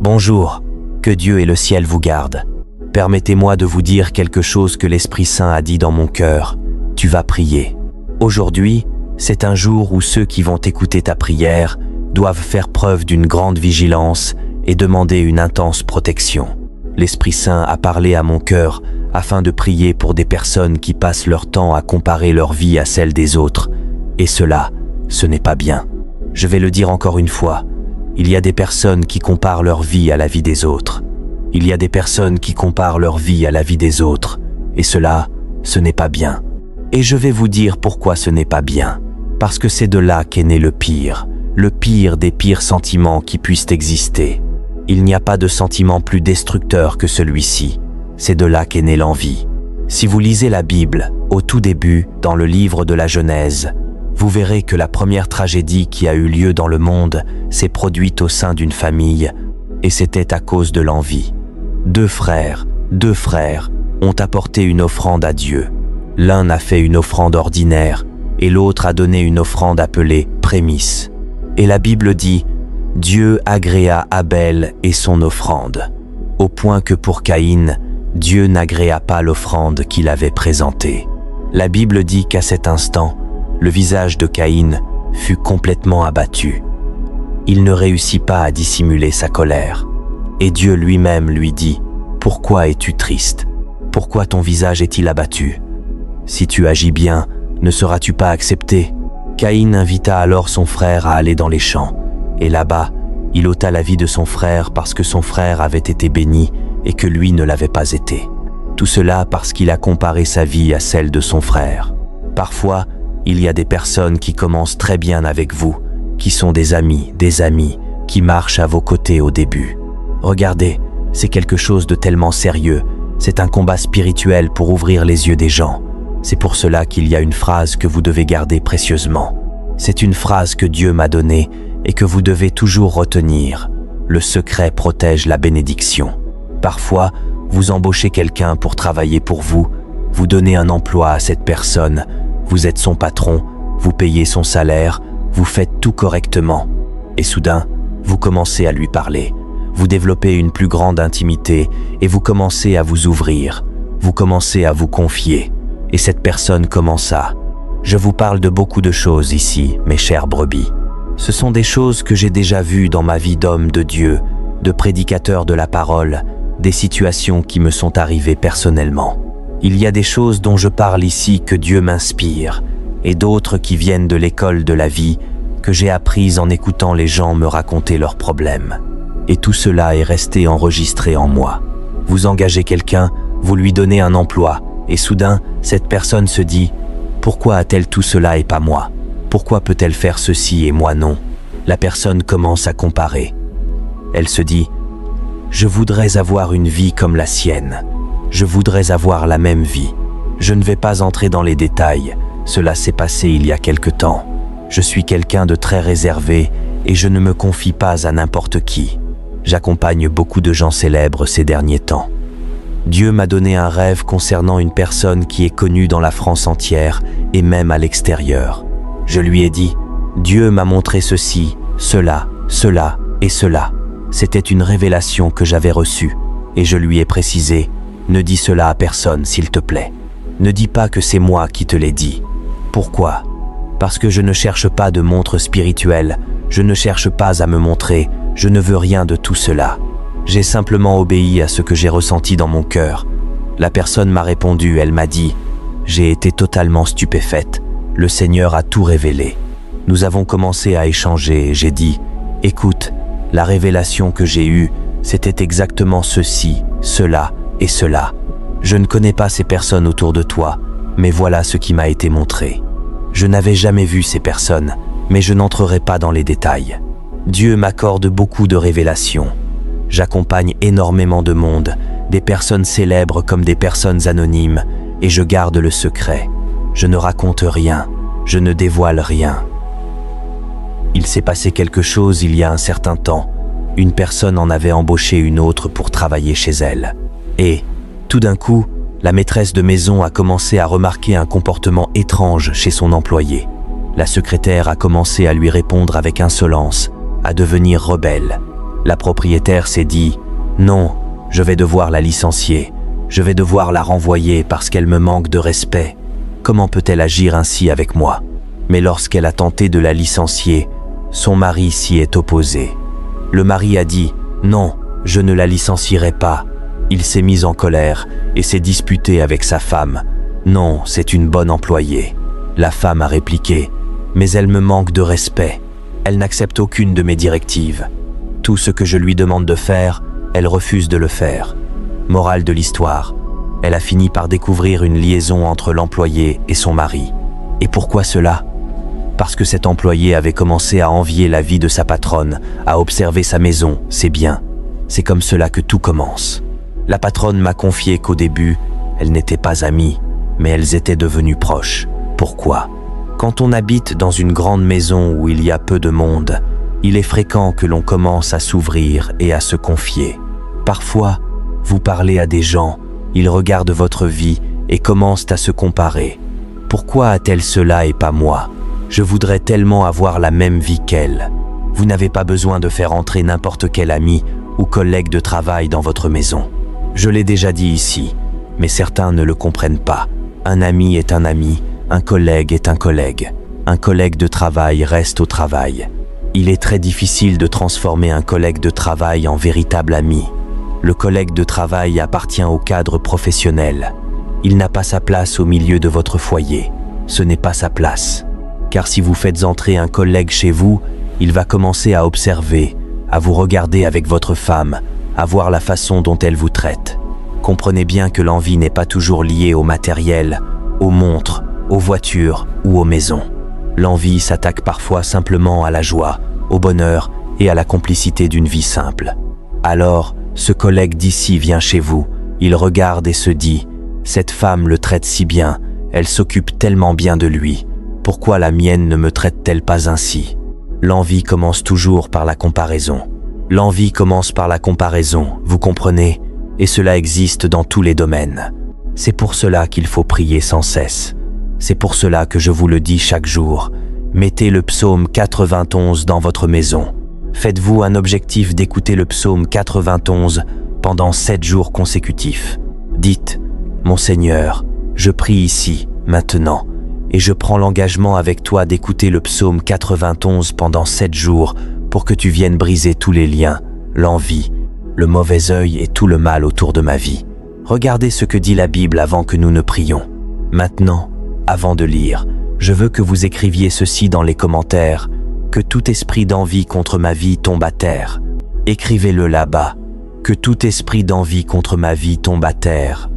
Bonjour, que Dieu et le ciel vous gardent. Permettez-moi de vous dire quelque chose que l'Esprit Saint a dit dans mon cœur. Tu vas prier. Aujourd'hui, c'est un jour où ceux qui vont écouter ta prière doivent faire preuve d'une grande vigilance et demander une intense protection. L'Esprit Saint a parlé à mon cœur afin de prier pour des personnes qui passent leur temps à comparer leur vie à celle des autres. Et cela, ce n'est pas bien. Je vais le dire encore une fois, il y a des personnes qui comparent leur vie à la vie des autres. Il y a des personnes qui comparent leur vie à la vie des autres. Et cela, ce n'est pas bien. Et je vais vous dire pourquoi ce n'est pas bien. Parce que c'est de là qu'est né le pire des pires sentiments qui puissent exister. Il n'y a pas de sentiment plus destructeur que celui-ci. C'est de là qu'est née l'envie. Si vous lisez la Bible, au tout début, dans le livre de la Genèse, vous verrez que la première tragédie qui a eu lieu dans le monde s'est produite au sein d'une famille, et c'était à cause de l'envie. Deux frères ont apporté une offrande à Dieu. L'un a fait une offrande ordinaire, et l'autre a donné une offrande appelée prémisse. Et la Bible dit, Dieu agréa Abel et son offrande, au point que pour Caïn, Dieu n'agréa pas l'offrande qu'il avait présentée. La Bible dit qu'à cet instant, le visage de Caïn fut complètement abattu. Il ne réussit pas à dissimuler sa colère. Et Dieu lui-même lui dit, « Pourquoi es-tu triste? Pourquoi ton visage est-il abattu? Si tu agis bien, ne seras-tu pas accepté ?» Caïn invita alors son frère à aller dans les champs. Et là-bas, il ôta la vie de son frère parce que son frère avait été béni et que lui ne l'avait pas été. Tout cela parce qu'il a comparé sa vie à celle de son frère. Parfois, il y a des personnes qui commencent très bien avec vous, qui sont des amis, qui marchent à vos côtés au début. Regardez, c'est quelque chose de tellement sérieux, c'est un combat spirituel pour ouvrir les yeux des gens. C'est pour cela qu'il y a une phrase que vous devez garder précieusement. C'est une phrase que Dieu m'a donnée et que vous devez toujours retenir. Le secret protège la bénédiction. Parfois, vous embauchez quelqu'un pour travailler pour vous, vous donnez un emploi à cette personne, vous êtes son patron, vous payez son salaire, vous faites tout correctement. Et soudain, vous commencez à lui parler. Vous développez une plus grande intimité et vous commencez à vous ouvrir. Vous commencez à vous confier. Et cette personne commence à... Je vous parle de beaucoup de choses ici, mes chères brebis. Ce sont des choses que j'ai déjà vues dans ma vie d'homme de Dieu, de prédicateur de la parole, des situations qui me sont arrivées personnellement. Il y a des choses dont je parle ici que Dieu m'inspire, et d'autres qui viennent de l'école de la vie, que j'ai apprises en écoutant les gens me raconter leurs problèmes. Et tout cela est resté enregistré en moi. Vous engagez quelqu'un, vous lui donnez un emploi, et soudain, cette personne se dit « Pourquoi a-t-elle tout cela et pas moi? Pourquoi peut-elle faire ceci et moi non ?» La personne commence à comparer. Elle se dit « Je voudrais avoir une vie comme la sienne. Je voudrais avoir la même vie. Je ne vais pas entrer dans les détails. Cela s'est passé il y a quelque temps. Je suis quelqu'un de très réservé et je ne me confie pas à n'importe qui. J'accompagne beaucoup de gens célèbres ces derniers temps. Dieu m'a donné un rêve concernant une personne qui est connue dans la France entière et même à l'extérieur. Je lui ai dit, Dieu m'a montré ceci, cela et cela. C'était une révélation que j'avais reçue et je lui ai précisé, ne dis cela à personne s'il te plaît. Ne dis pas que c'est moi qui te l'ai dit. Pourquoi? Parce que je ne cherche pas de montre spirituelle, je ne cherche pas à me montrer, je ne veux rien de tout cela. J'ai simplement obéi à ce que j'ai ressenti dans mon cœur. La personne m'a répondu, elle m'a dit, j'ai été totalement stupéfaite, le Seigneur a tout révélé. Nous avons commencé à échanger et j'ai dit, écoute, la révélation que j'ai eue, c'était exactement ceci, cela et cela. Je ne connais pas ces personnes autour de toi, mais voilà ce qui m'a été montré. Je n'avais jamais vu ces personnes, mais je n'entrerai pas dans les détails. Dieu m'accorde beaucoup de révélations. J'accompagne énormément de monde, des personnes célèbres comme des personnes anonymes, et je garde le secret. Je ne raconte rien, je ne dévoile rien. Il s'est passé quelque chose il y a un certain temps. Une personne en avait embauché une autre pour travailler chez elle. Et, tout d'un coup, la maîtresse de maison a commencé à remarquer un comportement étrange chez son employé. La secrétaire a commencé à lui répondre avec insolence, à devenir rebelle. La propriétaire s'est dit « Non, je vais devoir la licencier. Je vais devoir la renvoyer parce qu'elle me manque de respect. Comment peut-elle agir ainsi avec moi ?» Mais lorsqu'elle a tenté de la licencier, son mari s'y est opposé. Le mari a dit « Non, je ne la licencierai pas. » Il s'est mis en colère et s'est disputé avec sa femme. « Non, c'est une bonne employée. » La femme a répliqué « Mais elle me manque de respect. Elle n'accepte aucune de mes directives. Tout ce que je lui demande de faire, elle refuse de le faire. » Morale de l'histoire, elle a fini par découvrir une liaison entre l'employé et son mari. Et pourquoi cela ? Parce que cet employé avait commencé à envier la vie de sa patronne, à observer sa maison, ses biens. C'est comme cela que tout commence. La patronne m'a confié qu'au début, elles n'étaient pas amies, mais elles étaient devenues proches. Pourquoi ? Quand on habite dans une grande maison où il y a peu de monde, il est fréquent que l'on commence à s'ouvrir et à se confier. Parfois, vous parlez à des gens, ils regardent votre vie et commencent à se comparer. Pourquoi a-t-elle cela et pas moi ? Je voudrais tellement avoir la même vie qu'elle. Vous n'avez pas besoin de faire entrer n'importe quel ami ou collègue de travail dans votre maison. Je l'ai déjà dit ici, mais certains ne le comprennent pas. Un ami est un ami, un collègue est un collègue. Un collègue de travail reste au travail. Il est très difficile de transformer un collègue de travail en véritable ami. Le collègue de travail appartient au cadre professionnel. Il n'a pas sa place au milieu de votre foyer. Ce n'est pas sa place. Car si vous faites entrer un collègue chez vous, il va commencer à observer, à vous regarder avec votre femme, à voir la façon dont elle vous traite. Comprenez bien que l'envie n'est pas toujours liée au matériel, aux montres, aux voitures ou aux maisons. L'envie s'attaque parfois simplement à la joie, au bonheur et à la complicité d'une vie simple. Alors, ce collègue d'ici vient chez vous, il regarde et se dit « Cette femme le traite si bien, elle s'occupe tellement bien de lui. Pourquoi la mienne ne me traite-t-elle pas ainsi ?» L'envie commence toujours par la comparaison. L'envie commence par la comparaison, vous comprenez ? Et cela existe dans tous les domaines. C'est pour cela qu'il faut prier sans cesse. C'est pour cela que je vous le dis chaque jour. Mettez le psaume 91 dans votre maison. Faites-vous un objectif d'écouter le psaume 91 pendant 7 jours consécutifs. Dites « Mon Seigneur, je prie ici, maintenant, et je prends l'engagement avec toi d'écouter le psaume 91 pendant 7 jours pour que tu viennes briser tous les liens, l'envie, le mauvais œil et tout le mal autour de ma vie. Regardez ce que dit la Bible avant que nous ne prions. Maintenant, avant de lire, je veux que vous écriviez ceci dans les commentaires, que tout esprit d'envie contre ma vie tombe à terre. Écrivez-le là-bas, que tout esprit d'envie contre ma vie tombe à terre.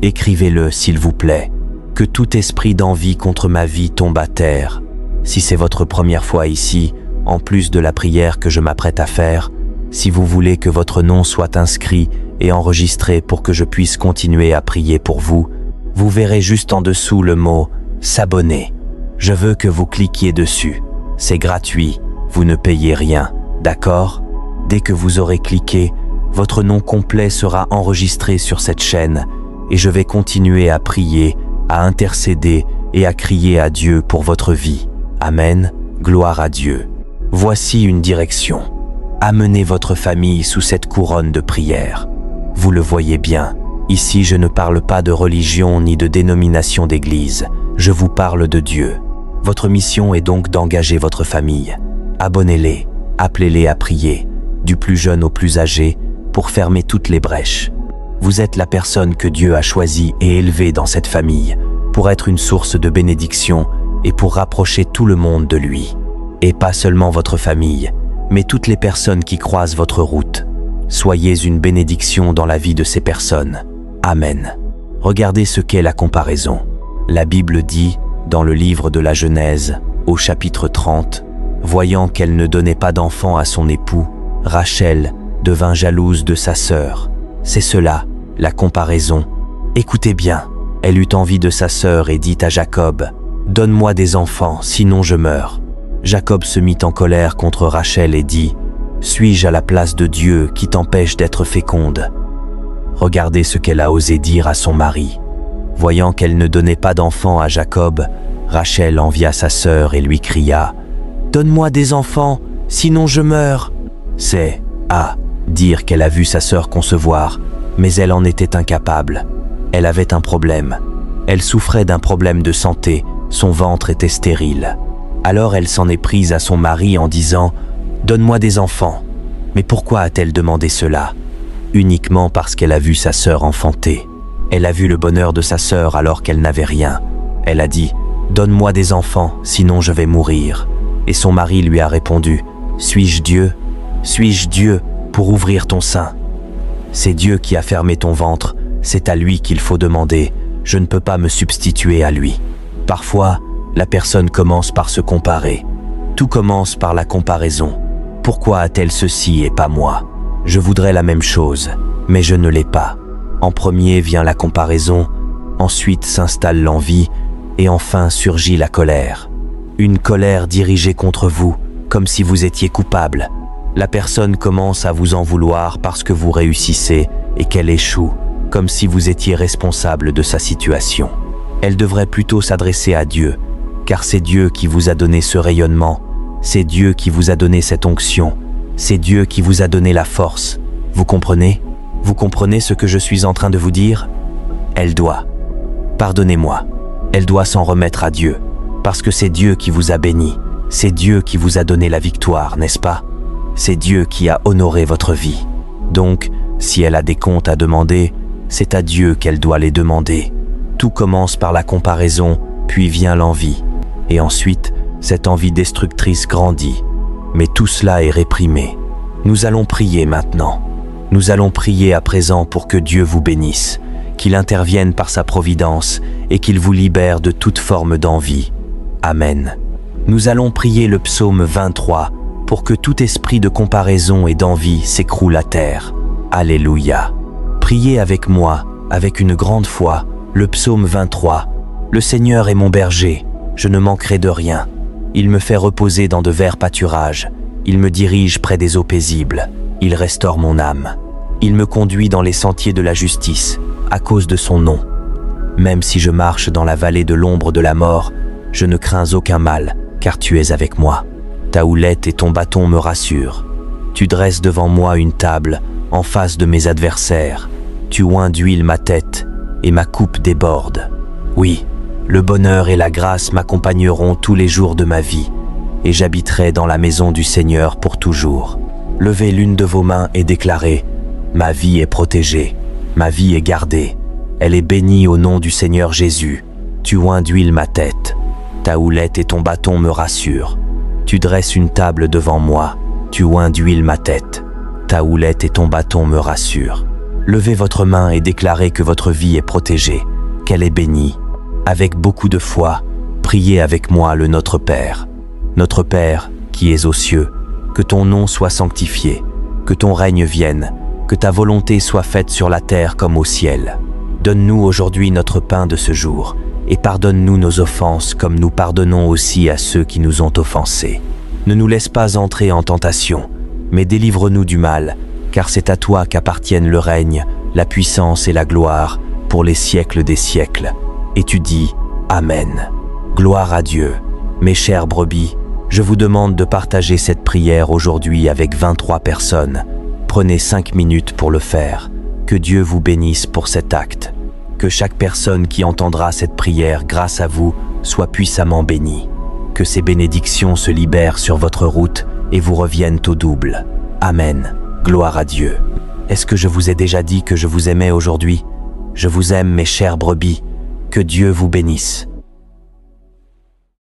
Écrivez-le, s'il vous plaît, que tout esprit d'envie contre ma vie tombe à terre. Si c'est votre première fois ici, en plus de la prière que je m'apprête à faire, si vous voulez que votre nom soit inscrit et enregistré pour que je puisse continuer à prier pour vous, vous verrez juste en dessous le mot « S'abonner ». Je veux que vous cliquiez dessus. C'est gratuit, vous ne payez rien, d'accord ? Dès que vous aurez cliqué, votre nom complet sera enregistré sur cette chaîne et je vais continuer à prier, à intercéder et à crier à Dieu pour votre vie. Amen, gloire à Dieu. Voici une direction. Amenez votre famille sous cette couronne de prière. Vous le voyez bien, ici je ne parle pas de religion ni de dénomination d'église, je vous parle de Dieu. Votre mission est donc d'engager votre famille. Abonnez-les, appelez-les à prier, du plus jeune au plus âgé, pour fermer toutes les brèches. Vous êtes la personne que Dieu a choisie et élevée dans cette famille, pour être une source de bénédiction et pour rapprocher tout le monde de lui. Et pas seulement votre famille, mais toutes les personnes qui croisent votre route. Soyez une bénédiction dans la vie de ces personnes. Amen. Regardez ce qu'est la comparaison. La Bible dit, dans le livre de la Genèse, au chapitre 30, « Voyant qu'elle ne donnait pas d'enfant à son époux, Rachel devint jalouse de sa sœur. » C'est cela, la comparaison. Écoutez bien, elle eut envie de sa sœur et dit à Jacob, « Donne-moi des enfants, sinon je meurs. » Jacob se mit en colère contre Rachel et dit, « Suis-je à la place de Dieu qui t'empêche d'être féconde ?» Regardez ce qu'elle a osé dire à son mari. Voyant qu'elle ne donnait pas d'enfant à Jacob, Rachel envia sa sœur et lui cria, « Donne-moi des enfants, sinon je meurs. » C'est Ah, dire qu'elle a vu sa sœur concevoir, mais elle en était incapable. Elle avait un problème. Elle souffrait d'un problème de santé, son ventre était stérile. Alors elle s'en est prise à son mari en disant « Donne-moi des enfants ». Mais pourquoi a-t-elle demandé cela? Uniquement parce qu'elle a vu sa sœur enfanter. Elle a vu le bonheur de sa sœur alors qu'elle n'avait rien. Elle a dit « Donne-moi des enfants, sinon je vais mourir ». Et son mari lui a répondu « Suis-je Dieu? Suis-je Dieu pour ouvrir ton sein? C'est Dieu qui a fermé ton ventre, c'est à lui qu'il faut demander. Je ne peux pas me substituer à lui. » Parfois, la personne commence par se comparer. Tout commence par la comparaison. Pourquoi a-t-elle ceci et pas moi? Je voudrais la même chose, mais je ne l'ai pas. En premier vient la comparaison, ensuite s'installe l'envie, et enfin surgit la colère. Une colère dirigée contre vous, comme si vous étiez coupable. La personne commence à vous en vouloir parce que vous réussissez et qu'elle échoue, comme si vous étiez responsable de sa situation. Elle devrait plutôt s'adresser à Dieu, car c'est Dieu qui vous a donné ce rayonnement, c'est Dieu qui vous a donné cette onction, c'est Dieu qui vous a donné la force. Vous comprenez? Vous comprenez ce que je suis en train de vous dire? Elle doit. Pardonnez-moi. Elle doit s'en remettre à Dieu, parce que c'est Dieu qui vous a béni, c'est Dieu qui vous a donné la victoire, n'est-ce pas? C'est Dieu qui a honoré votre vie. Donc, si elle a des comptes à demander, c'est à Dieu qu'elle doit les demander. Tout commence par la comparaison, puis vient l'envie. Et ensuite, cette envie destructrice grandit. Mais tout cela est réprimé. Nous allons prier maintenant. Nous allons prier à présent pour que Dieu vous bénisse, qu'il intervienne par sa providence et qu'il vous libère de toute forme d'envie. Amen. Nous allons prier le psaume 23 pour que tout esprit de comparaison et d'envie s'écroule à terre. Alléluia. Priez avec moi, avec une grande foi, le psaume 23. Le Seigneur est mon berger, je ne manquerai de rien. Il me fait reposer dans de verts pâturages. Il me dirige près des eaux paisibles. Il restaure mon âme. Il me conduit dans les sentiers de la justice, à cause de son nom. Même si je marche dans la vallée de l'ombre de la mort, je ne crains aucun mal, car tu es avec moi. Ta houlette et ton bâton me rassurent. Tu dresses devant moi une table, en face de mes adversaires. Tu oins d'huile ma tête, et ma coupe déborde. Oui, le bonheur et la grâce m'accompagneront tous les jours de ma vie, et j'habiterai dans la maison du Seigneur pour toujours. Levez l'une de vos mains et déclarez « Ma vie est protégée, ma vie est gardée, elle est bénie au nom du Seigneur Jésus. Tu oins d'huile ma tête, ta houlette et ton bâton me rassurent. Tu dresses une table devant moi, tu oins d'huile ma tête, ta houlette et ton bâton me rassurent. » Levez votre main et déclarez que votre vie est protégée, qu'elle est bénie. Avec beaucoup de foi, priez avec moi le Notre Père. Notre Père, qui es aux cieux, que ton nom soit sanctifié, que ton règne vienne, que ta volonté soit faite sur la terre comme au ciel. Donne-nous aujourd'hui notre pain de ce jour, et pardonne-nous nos offenses comme nous pardonnons aussi à ceux qui nous ont offensés. Ne nous laisse pas entrer en tentation, mais délivre-nous du mal, car c'est à toi qu'appartiennent le règne, la puissance et la gloire, pour les siècles des siècles. Et tu dis « Amen ». Gloire à Dieu. Mes chères brebis, je vous demande de partager cette prière aujourd'hui avec 23 personnes. Prenez 5 minutes pour le faire. Que Dieu vous bénisse pour cet acte. Que chaque personne qui entendra cette prière grâce à vous soit puissamment bénie. Que ces bénédictions se libèrent sur votre route et vous reviennent au double. Amen. Gloire à Dieu. Est-ce que je vous ai déjà dit que je vous aimais aujourd'hui? Je vous aime, mes chères brebis. Que Dieu vous bénisse.